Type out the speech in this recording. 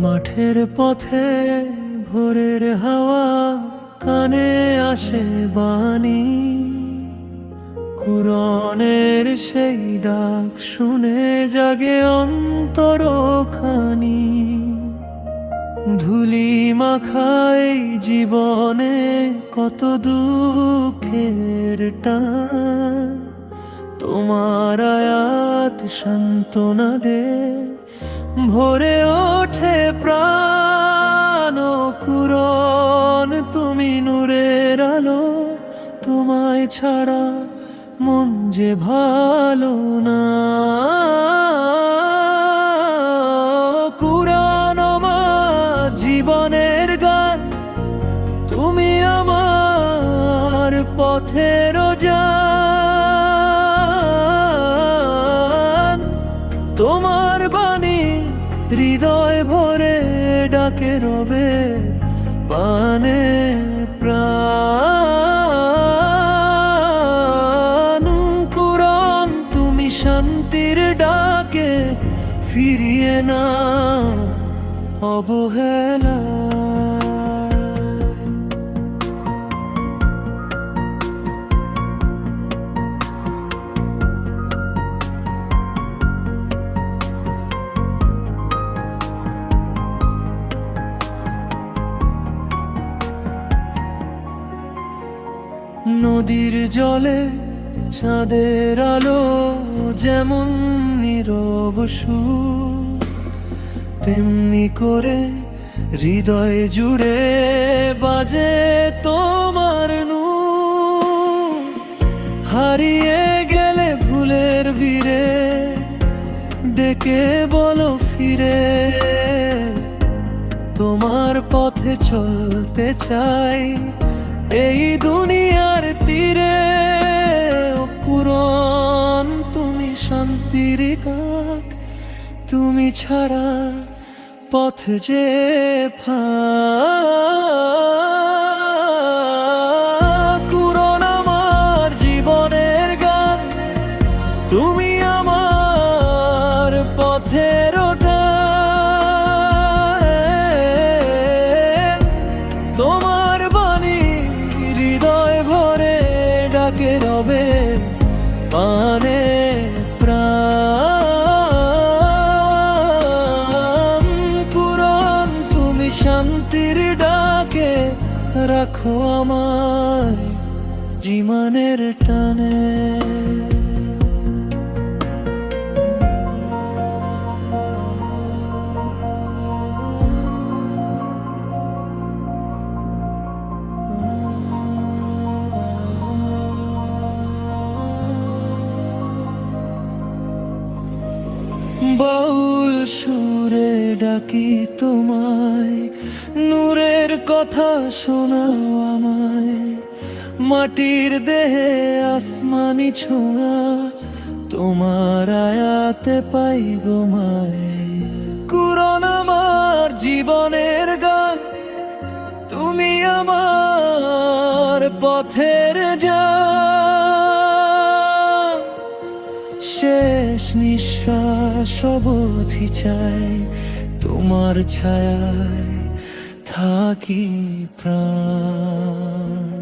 মাঠের পথে ভোরের হাওয়া, কানে আসে বাণী, কুরআনের সেই ডাক শুনে জাগে অন্তরখানি। ধুলি মাখাই জীবনে কত দুঃখের টান, তোমার আয়াত সান্ত্বনা দে, ভরে ওঠে প্রাণ। কুরআন তুমি নূরের আলো, তোমায় ছাড়া মন যে ভালো না। কুরআন আমার জীবনের গান, তুমি আমার পথের জান। তোমার বাণী হৃদয় ভরে ডাকে রবে পানে প্রাণ। কুরআন তুমি শান্তির ডাকে, ফিরিয়ে নাও অবহেলা। নদীর জলে চাঁদের আলো যেমন নীরব সুর, তেমনি করে হৃদয় জুড়ে বাজে তোমার নূর। হারিয়ে গেলে ভুলের ভিড়ে ডেকে বলো ফিরে, তোমার পথে চলতে চাই এই দুনিয়ার তীরে। কুরআন তুমি শান্তির কাক, তুমি ছাড়া পথ যে ফাঁক। কুরআন আমার জীবনের গান, তুমি আমার পথের টান। তোমার বাণী হৃদয় ভরে ডাকে রবে পানে প্রাণ। কুরআন তুমি শান্তির ডাকে, রাখো আমায় জীবনের টানে। বাউল সুরে ডাকি তোমায়, নূরের কথা শোনাও আমায়। মাটির দেহে আসমানি ছোঁয়া, তোমার আয়াতে পাই গো মায়। কুরআন আমার জীবনের গান, তুমি আমার পথের জান। শেষ নিঃশ্বাস অবধি চাই তোমার ছায়ায় থাকি প্রাণ।